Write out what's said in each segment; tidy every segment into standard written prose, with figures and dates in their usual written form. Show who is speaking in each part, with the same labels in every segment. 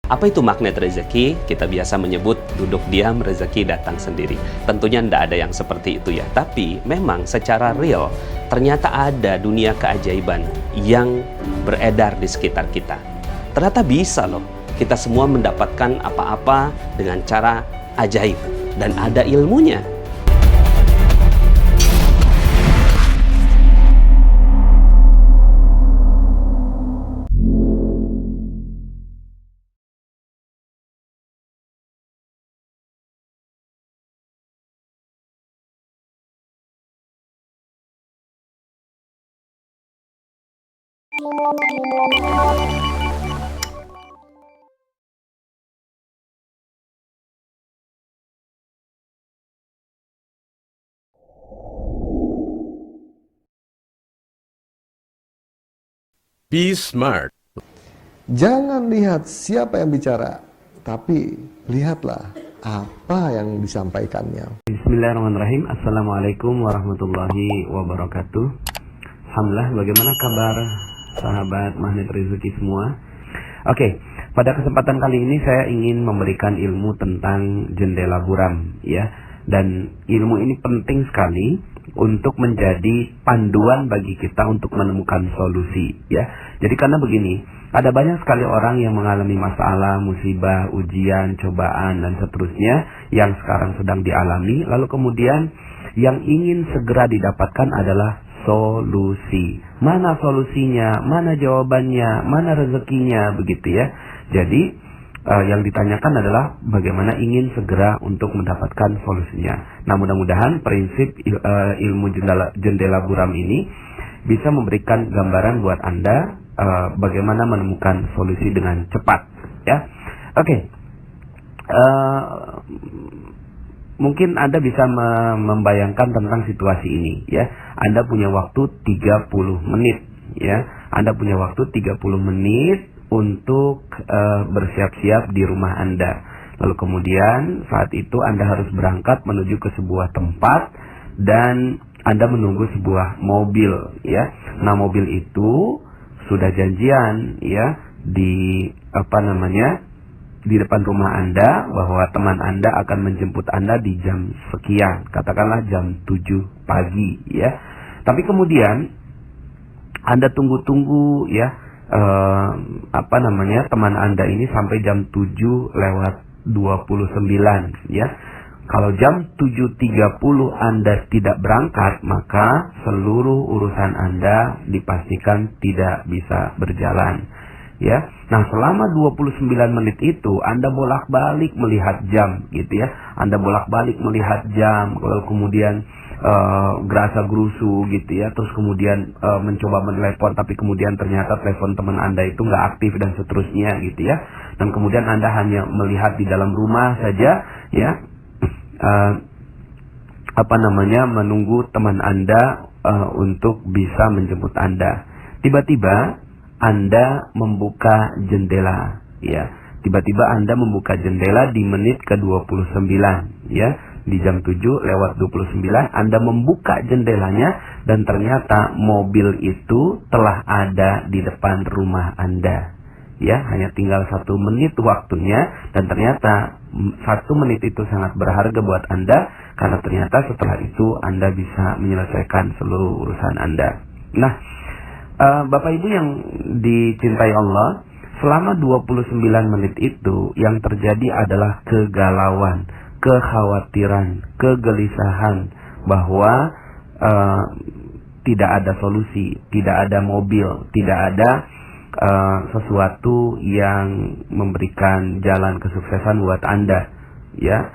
Speaker 1: Apa itu magnet rezeki? Kita biasa menyebut duduk diam rezeki datang sendiri. Tentunya tidak ada yang seperti itu ya. Tapi memang secara real ternyata ada dunia keajaiban yang beredar di sekitar kita. Ternyata bisa loh kita semua mendapatkan apa-apa dengan cara ajaib dan ada ilmunya.
Speaker 2: Be smart.
Speaker 3: Jangan lihat siapa yang bicara, tapi lihatlah apa yang disampaikannya.
Speaker 4: Bismillahirrahmanirrahim. Assalamualaikum warahmatullahi wabarakatuh. Alhamdulillah, bagaimana kabar sahabat Magnet Rezeki semua? Oke, pada kesempatan kali ini saya ingin memberikan ilmu tentang jendela buram ya. Dan ilmu ini penting sekali untuk menjadi panduan bagi kita untuk menemukan solusi ya. Jadi karena begini, ada banyak sekali orang yang mengalami masalah, musibah, ujian, cobaan dan seterusnya yang sekarang sedang dialami, lalu kemudian yang ingin segera didapatkan adalah solusi. Mana solusinya, mana jawabannya, mana rezekinya, begitu ya. Jadi yang ditanyakan adalah bagaimana ingin segera untuk mendapatkan solusinya. Nah, mudah-mudahan prinsip ilmu jendela buram ini bisa memberikan gambaran buat Anda bagaimana menemukan solusi dengan cepat ya. Oke. Mungkin Anda bisa membayangkan tentang situasi ini ya. Anda punya waktu 30 menit ya. Anda punya waktu 30 menit untuk bersiap-siap di rumah Anda. Lalu kemudian saat itu Anda harus berangkat menuju ke sebuah tempat dan Anda menunggu sebuah mobil ya. Nah, mobil itu sudah janjian ya di di depan rumah Anda bahwa teman Anda akan menjemput Anda di jam sekian, katakanlah jam 7 pagi ya. Tapi kemudian Anda tunggu-tunggu ya, teman Anda ini sampai jam 7:29 ya. Kalau jam 7:30 Anda tidak berangkat, maka seluruh urusan Anda dipastikan tidak bisa berjalan ya. Nah, selama 29 menit itu Anda bolak-balik melihat jam gitu ya. Anda bolak-balik melihat jam, lalu kemudian gerasa gerusu gitu ya, terus kemudian mencoba menelepon tapi kemudian ternyata telepon teman Anda itu nggak aktif dan seterusnya gitu ya. Dan kemudian Anda hanya melihat di dalam rumah saja ya, menunggu teman Anda untuk bisa menjemput Anda. Tiba-tiba Anda membuka jendela ya. Tiba-tiba Anda membuka jendela di menit ke-29 ya. Di jam 7:29 Anda membuka jendelanya dan ternyata mobil itu telah ada di depan rumah Anda ya. Hanya tinggal 1 menit waktunya dan ternyata 1 menit itu sangat berharga buat Anda karena ternyata setelah itu Anda bisa menyelesaikan seluruh urusan Anda. Nah, Bapak Ibu yang dicintai Allah, selama 29 menit itu yang terjadi adalah kegalauan, kekhawatiran, kegelisahan bahwa tidak ada solusi, tidak ada mobil, tidak ada sesuatu yang memberikan jalan kesuksesan buat Anda ya.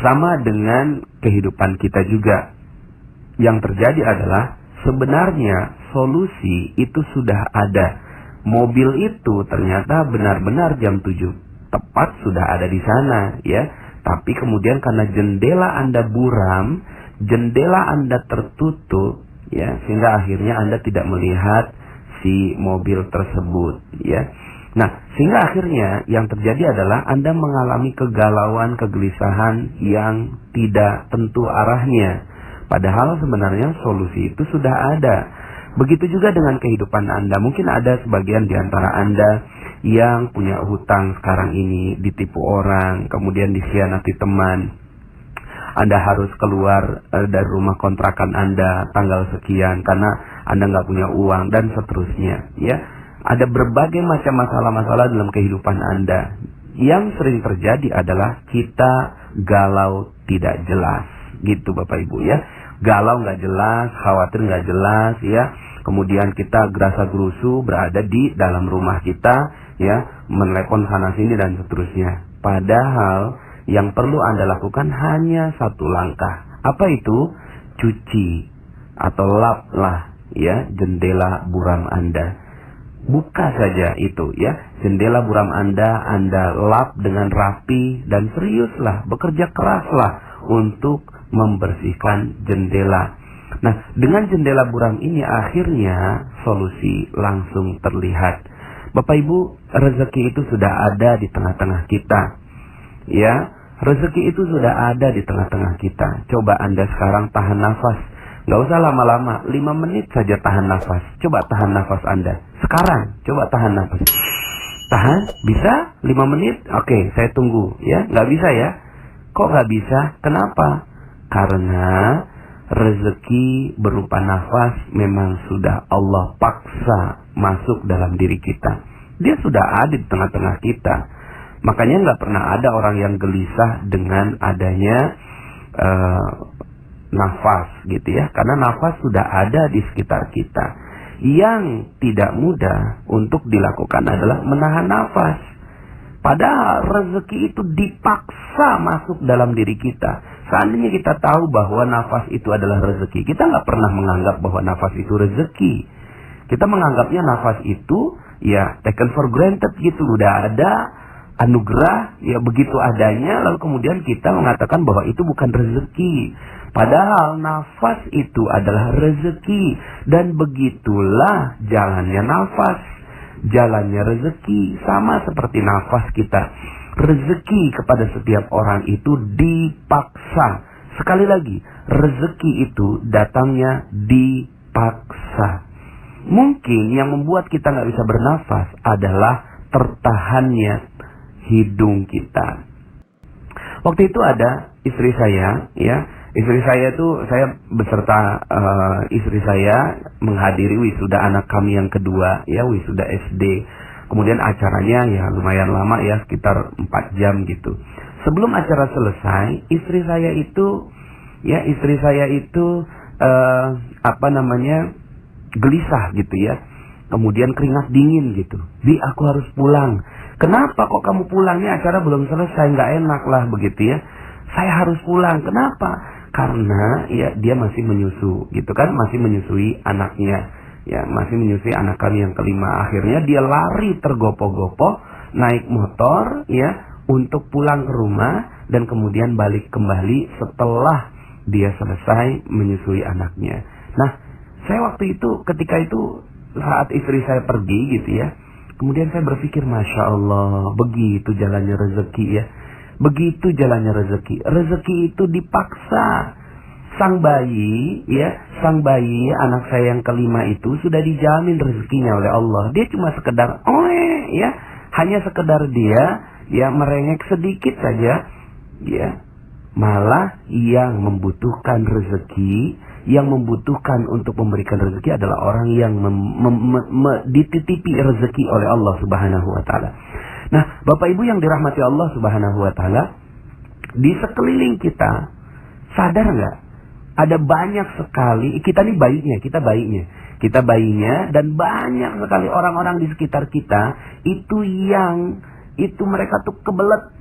Speaker 4: Sama dengan kehidupan kita juga. Yang terjadi adalah sebenarnya solusi itu sudah ada. Mobil itu ternyata benar-benar jam 7 tepat sudah ada di sana ya. Tapi kemudian karena jendela Anda buram, jendela Anda tertutup ya, sehingga akhirnya Anda tidak melihat si mobil tersebut ya. Nah, sehingga akhirnya yang terjadi adalah Anda mengalami kegalauan, kegelisahan yang tidak tentu arahnya. Padahal sebenarnya solusi itu sudah ada. Begitu juga dengan kehidupan Anda. Mungkin ada sebagian di antara Anda yang punya hutang sekarang ini, ditipu orang, kemudian dikhianati teman. Anda harus keluar dari rumah kontrakan Anda tanggal sekian karena Anda nggak punya uang dan seterusnya. Ya, ada berbagai macam masalah-masalah dalam kehidupan Anda. Yang sering terjadi adalah kita galau tidak jelas, gitu Bapak Ibu ya. Galau nggak jelas, khawatir nggak jelas ya. Kemudian kita gerasa gerusu berada di dalam rumah kita ya, menelepon sana sini dan seterusnya. Padahal yang perlu Anda lakukan hanya satu langkah. Apa itu? Cuci atau laplah ya jendela buram Anda. Buka saja itu ya, jendela buram Anda lap dengan rapi dan seriuslah, bekerja keraslah untuk membersihkan jendela. Nah, dengan jendela buram ini akhirnya solusi langsung terlihat. Bapak Ibu, rezeki itu sudah ada di tengah-tengah kita. Ya, rezeki itu sudah ada di tengah-tengah kita. Coba Anda sekarang tahan nafas. Nggak usah lama-lama, 5 menit saja tahan nafas. Coba tahan nafas Anda. Sekarang, coba tahan nafas. Tahan? Bisa? 5 menit? Oke, saya tunggu. Ya, nggak bisa ya? Kok nggak bisa? Kenapa? Karena rezeki berupa nafas memang sudah Allah paksa masuk dalam diri kita. Dia sudah ada di tengah-tengah kita. Makanya nggak pernah ada orang yang gelisah dengan adanya nafas gitu ya. Karena nafas sudah ada di sekitar kita. Yang tidak mudah untuk dilakukan adalah menahan nafas. Padahal rezeki itu dipaksa masuk dalam diri kita. Seandainya kita tahu bahwa nafas itu adalah rezeki, kita nggak pernah menganggap bahwa nafas itu rezeki. Kita menganggapnya nafas itu ya taken for granted gitu, udah ada anugerah ya begitu adanya, lalu kemudian kita mengatakan bahwa itu bukan rezeki. Padahal nafas itu adalah rezeki, dan begitulah jalannya nafas, jalannya rezeki, sama seperti nafas kita. Rezeki kepada setiap orang itu dipaksa. Sekali lagi, rezeki itu datangnya dipaksa. Mungkin yang membuat kita nggak bisa bernafas adalah tertahannya hidung kita. Waktu itu ada istri saya, ya, istri saya itu saya beserta istri saya menghadiri wisuda anak kami yang kedua, ya, wisuda SD. Kemudian acaranya ya lumayan lama ya, sekitar 4 jam gitu. Sebelum acara selesai, istri saya itu gelisah gitu ya. Kemudian keringat dingin gitu. Bi, aku harus pulang. Kenapa kok kamu pulangnya, acara belum selesai, nggak enak lah begitu ya. Saya harus pulang. Kenapa? Karena ya dia masih menyusu gitu kan, masih menyusui anaknya. Ya, masih menyusui anak kami yang kelima. Akhirnya dia lari tergopoh-gopoh naik motor ya untuk pulang ke rumah dan kemudian balik kembali setelah dia selesai menyusui anaknya. Nah, saya waktu itu ketika itu saat istri saya pergi gitu ya, kemudian saya berpikir, Masya Allah, begitu jalannya rezeki ya. Begitu jalannya rezeki. Rezeki itu dipaksa. Sang bayi anak saya yang kelima itu sudah dijamin rezekinya oleh Allah. Dia cuma sekedar ya, hanya sekedar dia ya merengek sedikit saja ya. Malah yang membutuhkan rezeki, yang membutuhkan untuk memberikan rezeki adalah orang yang dititipi rezeki oleh Allah Subhanahu wa taala. Nah, Bapak Ibu yang dirahmati Allah Subhanahu wa taala, di sekeliling kita sadar nggak? Ada banyak sekali, kita bayinya, dan banyak sekali orang-orang di sekitar kita itu mereka tuh kebelet,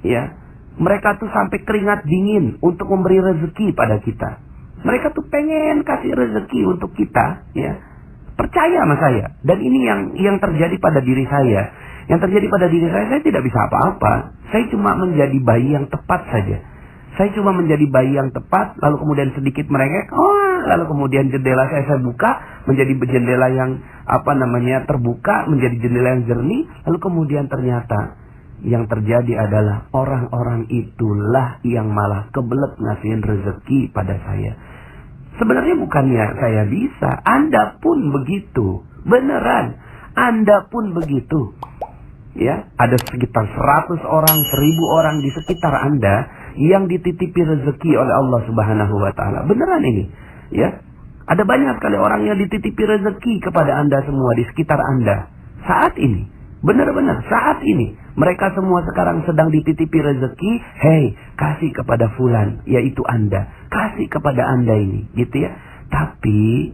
Speaker 4: ya, mereka tuh sampai keringat dingin untuk memberi rezeki pada kita. Mereka tuh pengen kasih rezeki untuk kita, ya, percaya sama saya. Dan ini yang terjadi pada diri saya. Yang terjadi pada diri saya tidak bisa apa-apa. Saya cuma menjadi bayi yang tepat saja. Saya cuma menjadi bayi yang tepat, lalu kemudian sedikit merengek, lalu kemudian jendela saya buka, menjadi jendela yang terbuka, menjadi jendela yang jernih, lalu kemudian ternyata yang terjadi adalah orang-orang itulah yang malah kebelet ngasihin rezeki pada saya. Sebenarnya bukannya saya bisa, Anda pun begitu. Beneran, Anda pun begitu. Ya, ada sekitar 100 orang, 1000 orang di sekitar Anda yang dititipi rezeki oleh Allah Subhanahu wa taala. Beneran ini, ya. Ada banyak sekali orang yang dititipi rezeki kepada Anda semua di sekitar Anda saat ini. Benar-benar saat ini mereka semua sekarang sedang dititipi rezeki. Hei, kasih kepada fulan, yaitu Anda. Kasih kepada Anda ini, gitu ya. Tapi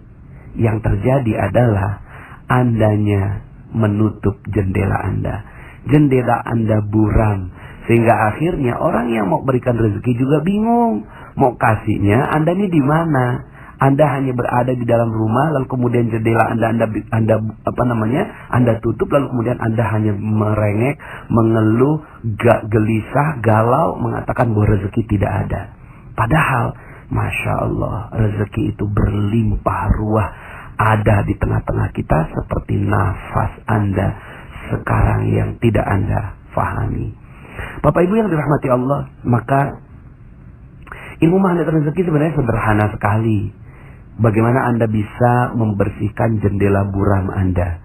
Speaker 4: yang terjadi adalah Andanya menutup jendela Anda. Jendela Anda buram. Sehingga akhirnya orang yang mau berikan rezeki juga bingung. Mau kasihnya Anda ini di mana? Anda hanya berada di dalam rumah, lalu kemudian jendela Anda tutup, lalu kemudian Anda hanya merengek, mengeluh, gelisah, galau, mengatakan bahwa rezeki tidak ada. Padahal, Masya Allah, rezeki itu berlimpah ruah, ada di tengah-tengah kita seperti nafas Anda sekarang yang tidak Anda fahami. Bapak Ibu yang dirahmati Allah, maka ilmu magnet rezeki sebenarnya sederhana sekali. Bagaimana Anda bisa membersihkan jendela buram Anda?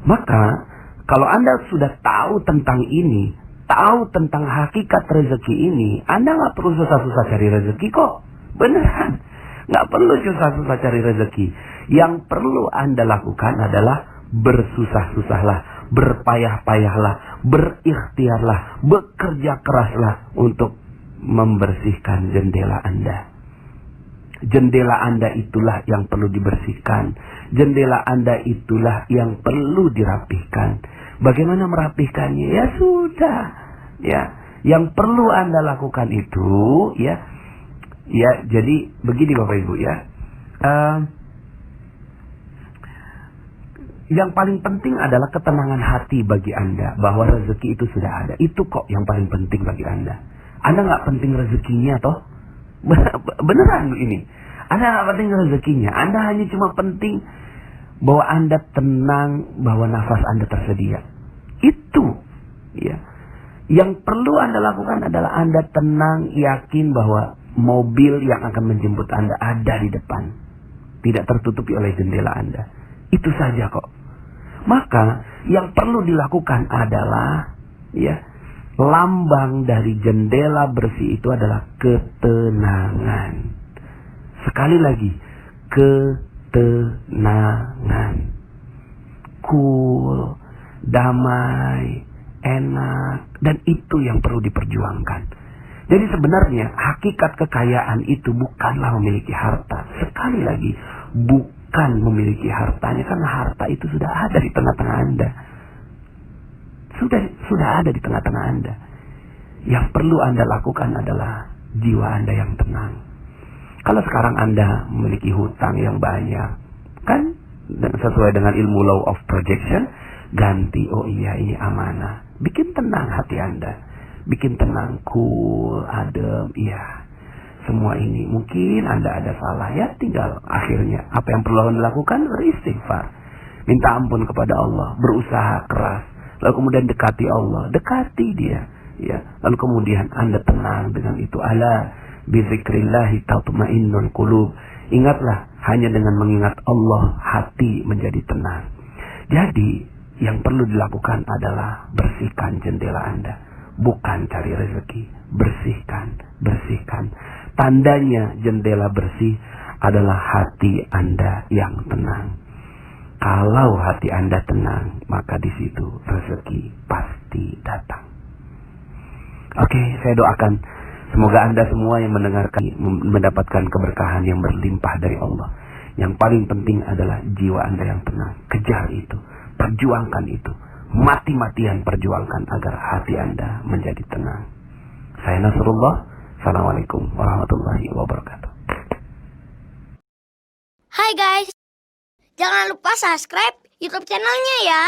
Speaker 4: Maka, kalau Anda sudah tahu tentang ini, tahu tentang hakikat rezeki ini, Anda nggak perlu susah-susah cari rezeki kok. Beneran. Nggak perlu susah-susah cari rezeki. Yang perlu Anda lakukan adalah bersusah-susahlah, berpayah-payahlah, berikhtiarlah, bekerja keraslah untuk membersihkan jendela Anda. Jendela Anda itulah yang perlu dibersihkan. Jendela Anda itulah yang perlu dirapihkan. Bagaimana merapihkannya? Ya sudah. Ya, yang perlu Anda lakukan itu, ya, jadi begini Bapak Ibu ya. Yang paling penting adalah ketenangan hati bagi Anda bahwa rezeki itu sudah ada. Itu kok yang paling penting bagi Anda. Anda nggak penting rezekinya toh? Beneran ini. Anda nggak penting rezekinya. Anda hanya cuma penting bahwa Anda tenang, bahwa nafas Anda tersedia. Itu, ya. Yang perlu Anda lakukan adalah Anda tenang, yakin bahwa mobil yang akan menjemput Anda ada di depan, tidak tertutupi oleh jendela Anda. Itu saja kok. Maka yang perlu dilakukan adalah, ya, lambang dari jendela bersih itu adalah ketenangan. Sekali lagi, ketenangan. Cool, damai, enak, dan itu yang perlu diperjuangkan. Jadi sebenarnya hakikat kekayaan itu bukanlah memiliki harta. Sekali lagi, bukan memiliki hartanya, karena harta itu sudah ada di tengah-tengah Anda. Sudah ada di tengah-tengah Anda. Yang perlu Anda lakukan adalah jiwa Anda yang tenang. Kalau sekarang Anda memiliki hutang yang banyak, kan sesuai dengan ilmu law of projection, ganti, oh iya ini amanah. Bikin tenang hati Anda. Bikin tenang, cool, adem, iya. Semua ini mungkin Anda ada salah, ya tinggal akhirnya apa yang perlu Anda lakukan, beristighfar. Minta ampun kepada Allah, berusaha keras. Lalu kemudian dekati Allah, dekati dia, ya. Lalu kemudian Anda tenang dengan itu. Ala bizikrillahi tatma'innul qulub. Ingatlah, hanya dengan mengingat Allah hati menjadi tenang. Jadi yang perlu dilakukan adalah bersihkan jendela Anda, bukan cari rezeki. Bersihkan. Tandanya jendela bersih adalah hati Anda yang tenang. Kalau hati Anda tenang, maka di situ rezeki pasti datang. Oke, saya doakan semoga Anda semua yang mendengarkan mendapatkan keberkahan yang berlimpah dari Allah. Yang paling penting adalah jiwa Anda yang tenang. Kejar itu, perjuangkan itu, mati-matian perjuangkan agar hati Anda menjadi tenang. Saya Nasrullah. Assalamualaikum warahmatullahi wabarakatuh.
Speaker 5: Hai guys, jangan lupa subscribe YouTube channelnya ya.